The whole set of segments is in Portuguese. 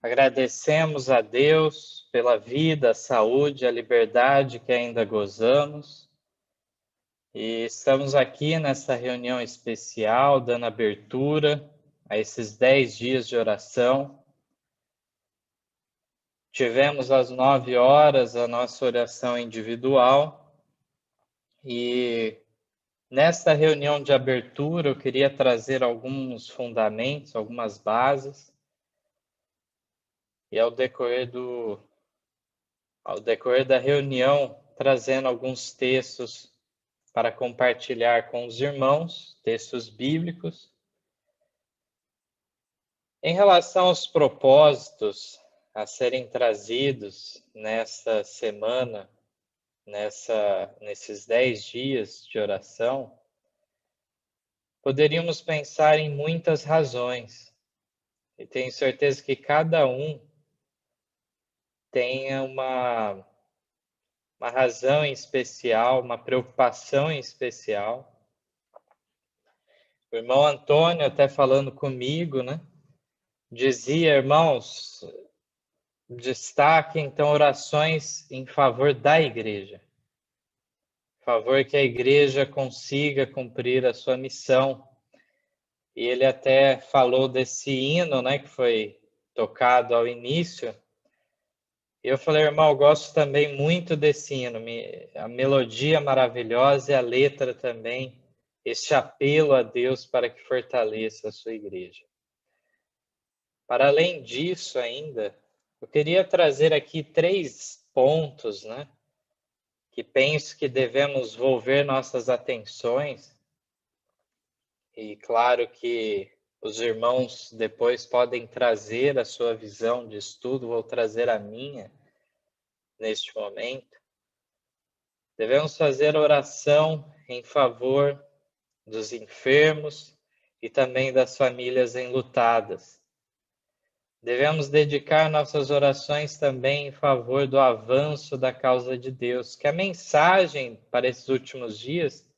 Agradecemos a Deus pela vida, a saúde, a liberdade que ainda gozamos. E estamos aqui nessa reunião especial, dando abertura a esses 10 dias de oração. Tivemos às 9 horas a nossa oração individual e nesta reunião de abertura eu queria trazer alguns fundamentos, algumas bases e ao decorrer da reunião, trazendo alguns textos para compartilhar com os irmãos, textos bíblicos. Em relação aos propósitos a serem trazidos nessa semana, nesses 10 dias de oração, poderíamos pensar em muitas razões. E tenho certeza que cada um tenha uma razão em especial, uma preocupação em especial. O irmão Antônio, até falando comigo, né, dizia: irmãos, destaque então orações em favor da igreja. Em favor que a igreja consiga cumprir a sua missão. E ele até falou desse hino, né, que foi tocado ao início. Eu falei: irmão, eu gosto também muito desse hino, a melodia maravilhosa e a letra também, este apelo a Deus para que fortaleça a sua igreja. Para além disso ainda, eu queria trazer aqui 3 pontos, né, que penso que devemos volver nossas atenções, e claro que os irmãos depois podem trazer a sua visão de estudo, vou trazer a minha neste momento. Devemos fazer oração em favor dos enfermos e também das famílias enlutadas. Devemos dedicar nossas orações também em favor do avanço da causa de Deus, que a mensagem para esses últimos dias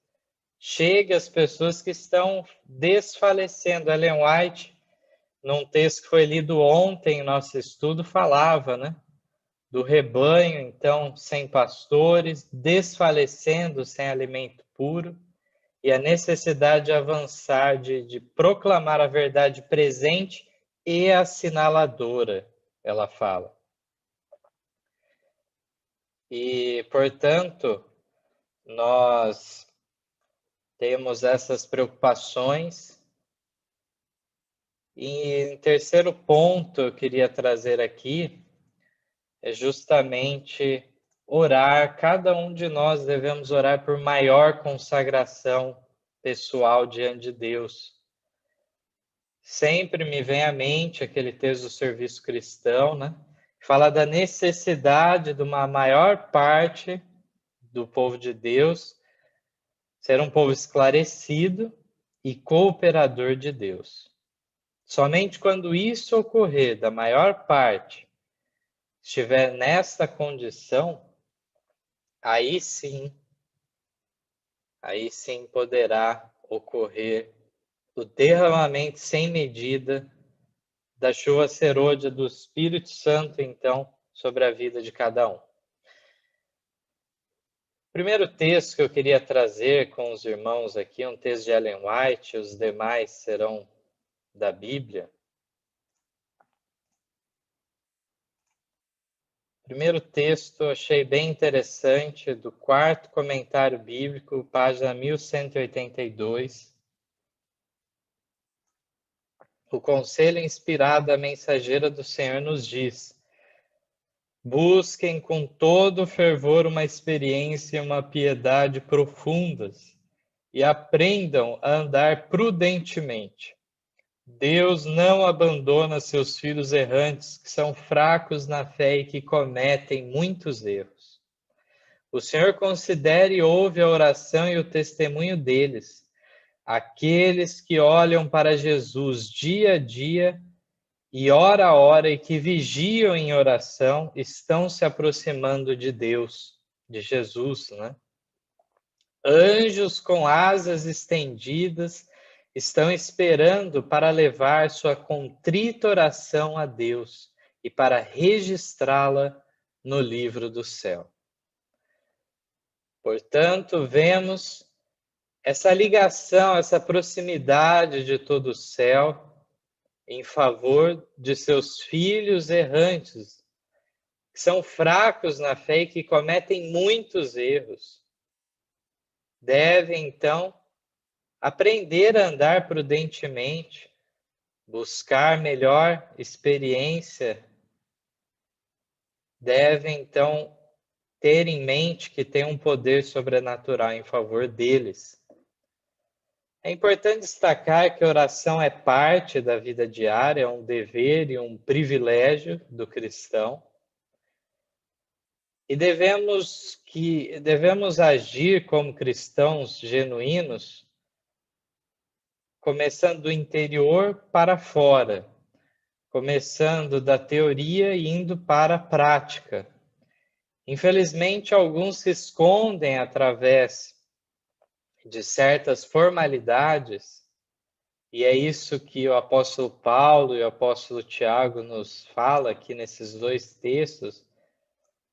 chegue às pessoas que estão desfalecendo. Ellen White, num texto que foi lido ontem em nosso estudo, falava, né, do rebanho, então, sem pastores, desfalecendo sem alimento puro, e a necessidade de avançar, de proclamar a verdade presente e assinaladora, ela fala. E, portanto, nós temos essas preocupações. E em terceiro ponto, eu queria trazer aqui, é justamente orar. Cada um de nós devemos orar por maior consagração pessoal diante de Deus. Sempre me vem à mente aquele texto do Serviço Cristão, né? Que fala da necessidade de uma maior parte do povo de Deus ser um povo esclarecido e cooperador de Deus. Somente quando isso ocorrer, da maior parte, estiver nesta condição, aí sim poderá ocorrer o derramamento sem medida da chuva serôdia do Espírito Santo, então, sobre a vida de cada um. O primeiro texto que eu queria trazer com os irmãos aqui é um texto de Ellen White, os demais serão da Bíblia. O primeiro texto eu achei bem interessante, do 4º comentário bíblico, página 1182. O conselho inspirado da mensageira do Senhor nos diz: busquem com todo fervor uma experiência e uma piedade profundas e aprendam a andar prudentemente. Deus não abandona seus filhos errantes, que são fracos na fé e que cometem muitos erros. O Senhor considera e ouve a oração e o testemunho deles, aqueles que olham para Jesus dia a dia e hora a hora e que vigiam em oração, estão se aproximando de Deus, de Jesus, né? Anjos com asas estendidas estão esperando para levar sua contrita oração a Deus e para registrá-la no livro do céu. Portanto, vemos essa ligação, essa proximidade de todo o céu em favor de seus filhos errantes, que são fracos na fé e que cometem muitos erros. Devem, então, aprender a andar prudentemente, buscar melhor experiência. Devem, então, ter em mente que tem um poder sobrenatural em favor deles. É importante destacar que a oração é parte da vida diária, é um dever e um privilégio do cristão. E devemos agir como cristãos genuínos, começando do interior para fora, começando da teoria e indo para a prática. Infelizmente, alguns se escondem através de certas formalidades, e é isso que o apóstolo Paulo e o apóstolo Tiago nos fala aqui nesses dois textos,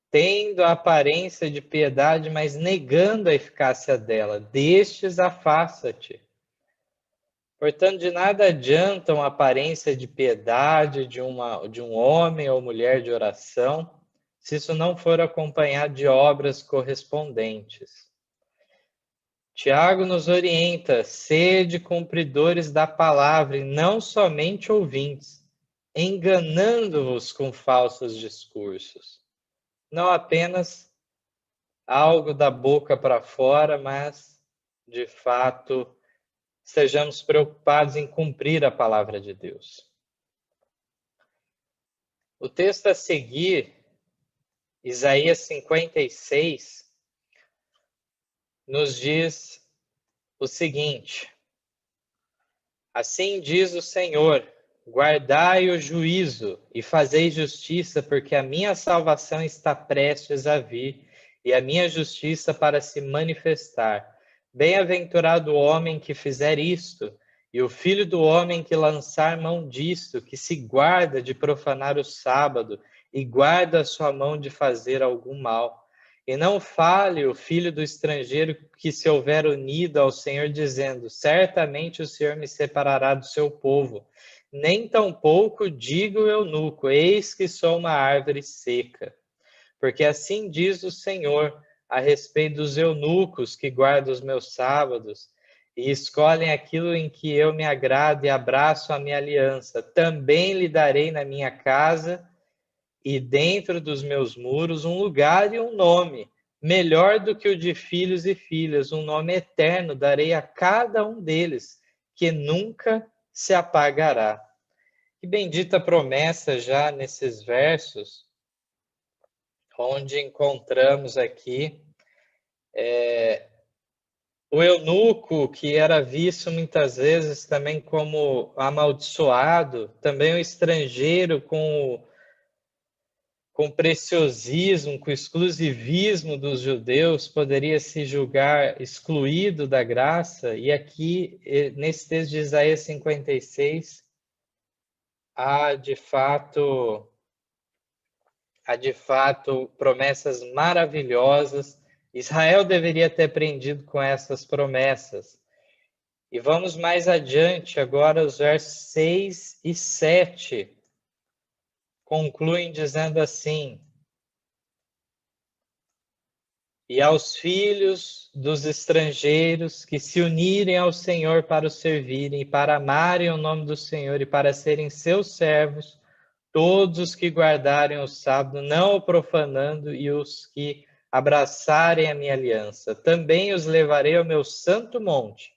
tendo a aparência de piedade, mas negando a eficácia dela. Destes afasta-te. Portanto, de nada adianta uma aparência de piedade de um homem ou mulher de oração, se isso não for acompanhado de obras correspondentes. Tiago nos orienta: sede cumpridores da palavra e não somente ouvintes, enganando-vos com falsos discursos. Não apenas algo da boca para fora, mas, de fato, estejamos preocupados em cumprir a palavra de Deus. O texto a seguir, Isaías 56, nos diz o seguinte: assim diz o Senhor, guardai o juízo e fazei justiça, porque a minha salvação está prestes a vir e a minha justiça para se manifestar. Bem-aventurado o homem que fizer isto, e o filho do homem que lançar mão disto, que se guarda de profanar o sábado e guarda a sua mão de fazer algum mal. E não fale o filho do estrangeiro que se houver unido ao Senhor, dizendo: certamente o Senhor me separará do seu povo. Nem tampouco diga o eunuco: eis que sou uma árvore seca. Porque assim diz o Senhor a respeito dos eunucos que guardam os meus sábados e escolhem aquilo em que eu me agrado e abraço a minha aliança. Também lhe darei na minha casa e dentro dos meus muros um lugar e um nome, melhor do que o de filhos e filhas, um nome eterno darei a cada um deles, que nunca se apagará. Que bendita promessa já nesses versos, onde encontramos aqui o eunuco, que era visto muitas vezes também como amaldiçoado, também o estrangeiro com preciosismo, com exclusivismo dos judeus, poderia se julgar excluído da graça. E aqui, nesse texto de Isaías 56, há de fato promessas maravilhosas. Israel deveria ter aprendido com essas promessas. E vamos mais adiante, agora os versos 6 e 7 concluem dizendo assim: e aos filhos dos estrangeiros que se unirem ao Senhor para o servirem, para amarem o nome do Senhor e para serem seus servos, todos os que guardarem o sábado, não o profanando, e os que abraçarem a minha aliança. Também os levarei ao meu santo monte,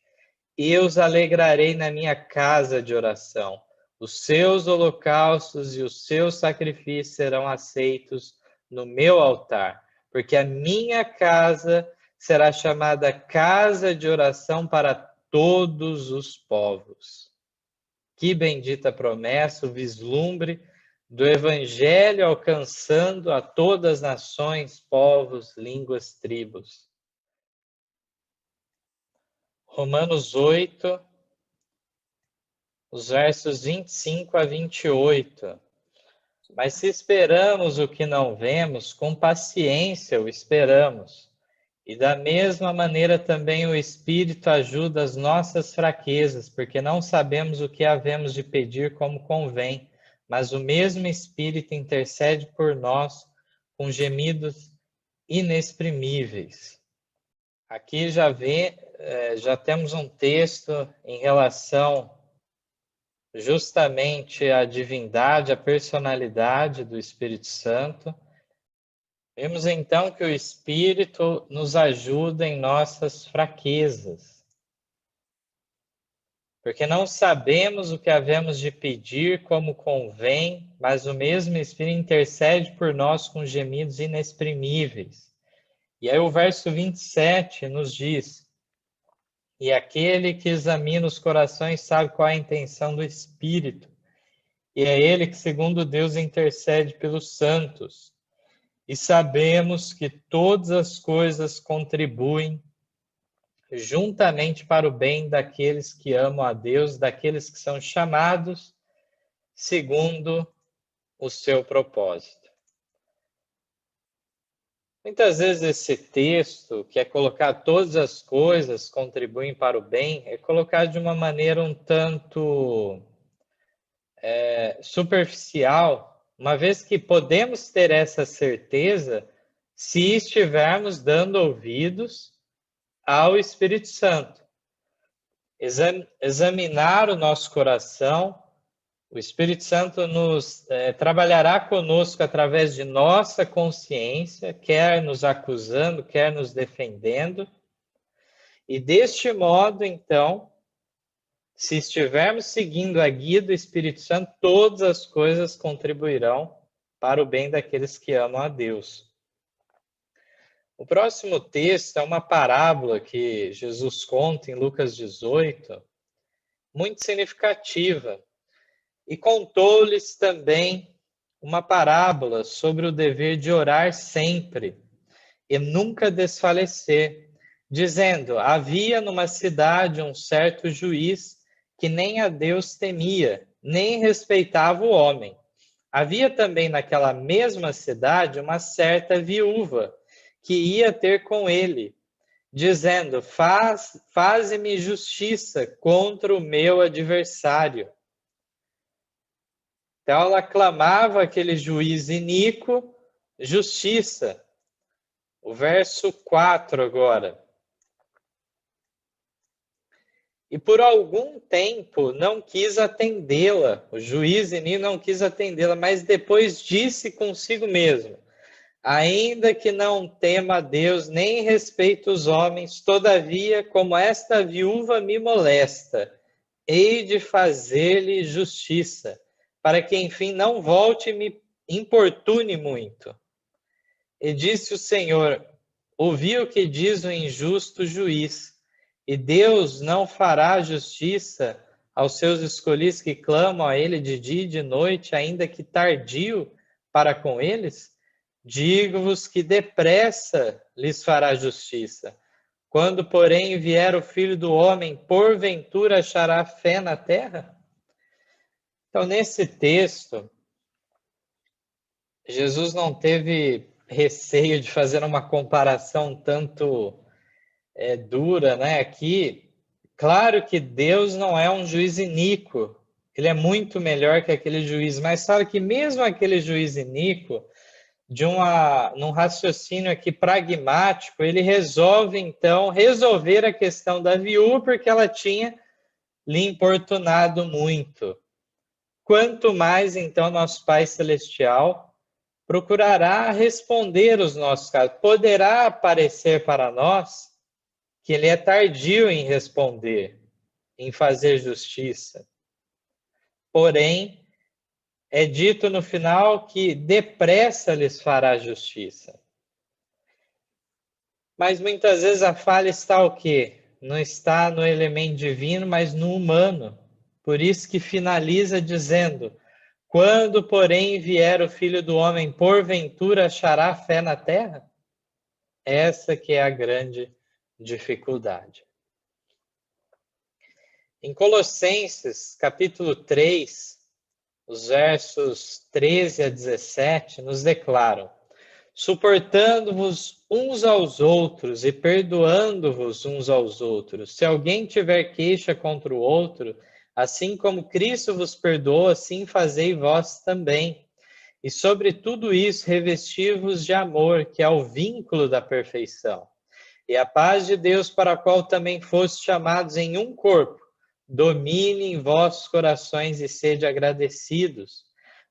e os alegrarei na minha casa de oração. Os seus holocaustos e os seus sacrifícios serão aceitos no meu altar, porque a minha casa será chamada casa de oração para todos os povos. Que bendita promessa, o vislumbre do Evangelho alcançando a todas as nações, povos, línguas, tribos. Romanos 8, os versos 25 a 28. Mas se esperamos o que não vemos, com paciência o esperamos. E da mesma maneira também o Espírito ajuda as nossas fraquezas, porque não sabemos o que havemos de pedir como convém, mas o mesmo Espírito intercede por nós com gemidos inexprimíveis. Aqui já temos um texto em relação justamente à divindade, à personalidade do Espírito Santo. Vemos então que o Espírito nos ajuda em nossas fraquezas, porque não sabemos o que havemos de pedir como convém, mas o mesmo Espírito intercede por nós com gemidos inexprimíveis. E aí o verso 27 nos diz: e aquele que examina os corações sabe qual é a intenção do Espírito, e é ele que, segundo Deus, intercede pelos santos. E sabemos que todas as coisas contribuem juntamente para o bem daqueles que amam a Deus, daqueles que são chamados segundo o seu propósito. Muitas vezes esse texto, que é colocar todas as coisas contribuem para o bem, é colocado de uma maneira um tanto superficial, uma vez que podemos ter essa certeza se estivermos dando ouvidos ao Espírito Santo. Examinar o nosso coração, o Espírito Santo nos trabalhará conosco através de nossa consciência, quer nos acusando, quer nos defendendo, e deste modo, então, se estivermos seguindo a guia do Espírito Santo, todas as coisas contribuirão para o bem daqueles que amam a Deus. O próximo texto é uma parábola que Jesus conta em Lucas 18, muito significativa. E contou-lhes também uma parábola sobre o dever de orar sempre e nunca desfalecer, dizendo: havia numa cidade um certo juiz que nem a Deus temia, nem respeitava o homem. Havia também naquela mesma cidade uma certa viúva que ia ter com ele, dizendo: faze-me justiça contra o meu adversário. Então ela clamava aquele juiz iníquo justiça. O verso 4 agora. E por algum tempo não quis atendê-la, o juiz iníquo não quis atendê-la, mas depois disse consigo mesmo: ainda que não tema a Deus nem respeite os homens, todavia, como esta viúva me molesta, hei de fazer-lhe justiça, para que enfim não volte e me importune muito. E disse o Senhor: ouvi o que diz o injusto juiz, e Deus não fará justiça aos seus escolhidos que clamam a ele de dia e de noite, ainda que tardio para com eles? Digo-vos que depressa lhes fará justiça. Quando, porém, vier o Filho do Homem, porventura achará fé na terra? Então, nesse texto, Jesus não teve receio de fazer uma comparação tanto dura, né? Aqui, claro que Deus não é um juiz iníquo, ele é muito melhor que aquele juiz, mas sabe que mesmo aquele juiz iníquo, num raciocínio aqui pragmático, ele resolve, então, resolver a questão da viúva, porque ela tinha lhe importunado muito. Quanto mais, então, nosso Pai Celestial procurará responder os nossos casos. Poderá parecer para nós que ele é tardio em responder, em fazer justiça. Porém, é dito no final que depressa lhes fará justiça. Mas muitas vezes a falha está o quê? Não está no elemento divino, mas no humano. Por isso que finaliza dizendo: quando, porém, vier o Filho do Homem, porventura achará fé na terra? Essa que é a grande dificuldade. Em Colossenses, capítulo 3, os versos 13 a 17, nos declaram: suportando-vos uns aos outros e perdoando-vos uns aos outros. Se alguém tiver queixa contra o outro, assim como Cristo vos perdoou, assim fazei vós também. E sobre tudo isso, revesti-vos de amor, que é o vínculo da perfeição. E a paz de Deus, para a qual também fostes chamados em um corpo, domine em vossos corações e sede agradecidos.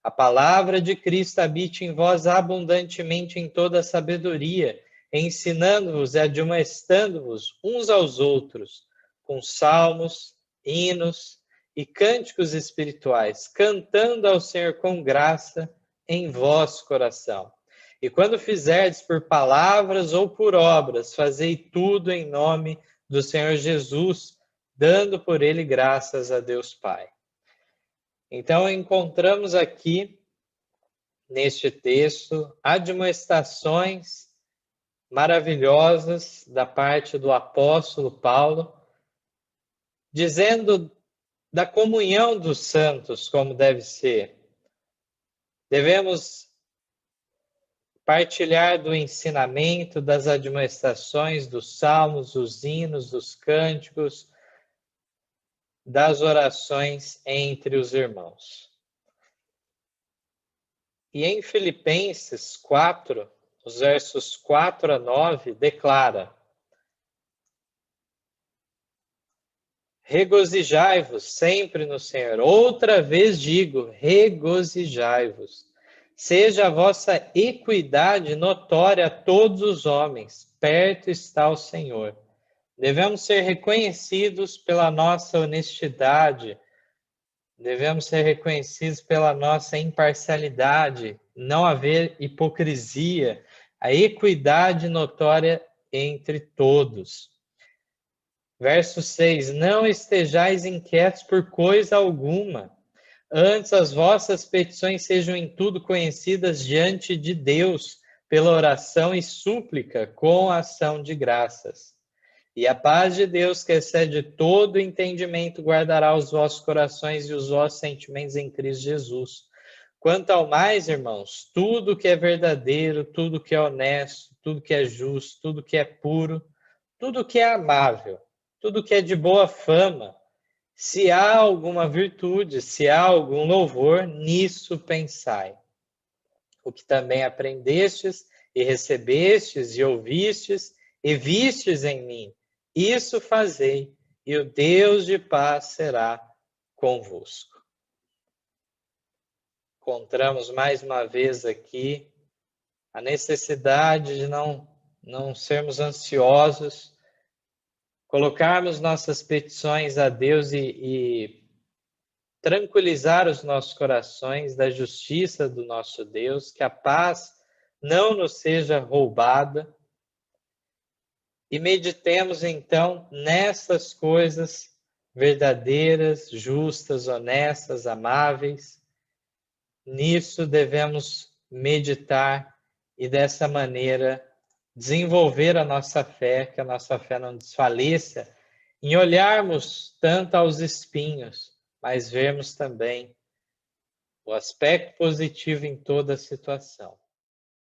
A palavra de Cristo habite em vós abundantemente em toda a sabedoria, ensinando-vos e admoestando-vos uns aos outros, com salmos, hinos e cânticos espirituais, cantando ao Senhor com graça em vosso coração. E quando fizerdes por palavras ou por obras, fazei tudo em nome do Senhor Jesus, dando por ele graças a Deus Pai. Então, encontramos aqui, neste texto, admoestações maravilhosas da parte do apóstolo Paulo, dizendo da comunhão dos santos, como deve ser. Devemos partilhar do ensinamento, das admoestações, dos salmos, dos hinos, dos cânticos, das orações entre os irmãos. E em Filipenses 4, os versos 4 a 9, declara: regozijai-vos sempre no Senhor. Outra vez digo, regozijai-vos. Seja a vossa equidade notória a todos os homens. Perto está o Senhor. Devemos ser reconhecidos pela nossa honestidade. Devemos ser reconhecidos pela nossa imparcialidade. Não haver hipocrisia. A equidade notória entre todos. Verso 6. Não estejais inquietos por coisa alguma. Antes as vossas petições sejam em tudo conhecidas diante de Deus, pela oração e súplica, com ação de graças. E a paz de Deus, que excede todo entendimento, guardará os vossos corações e os vossos sentimentos em Cristo Jesus. Quanto ao mais, irmãos, tudo que é verdadeiro, tudo que é honesto, tudo que é justo, tudo que é puro, tudo que é amável, tudo que é de boa fama, se há alguma virtude, se há algum louvor, nisso pensai. O que também aprendestes e recebestes e ouvistes e vistes em mim, isso fazei, e o Deus de paz será convosco. Encontramos mais uma vez aqui a necessidade de não sermos ansiosos, colocarmos nossas petições a Deus e tranquilizar os nossos corações da justiça do nosso Deus, que a paz não nos seja roubada. E meditemos então nessas coisas verdadeiras, justas, honestas, amáveis. Nisso devemos meditar e dessa maneira desenvolver a nossa fé, que a nossa fé não desfaleça, em olharmos tanto aos espinhos, mas vermos também o aspecto positivo em toda a situação.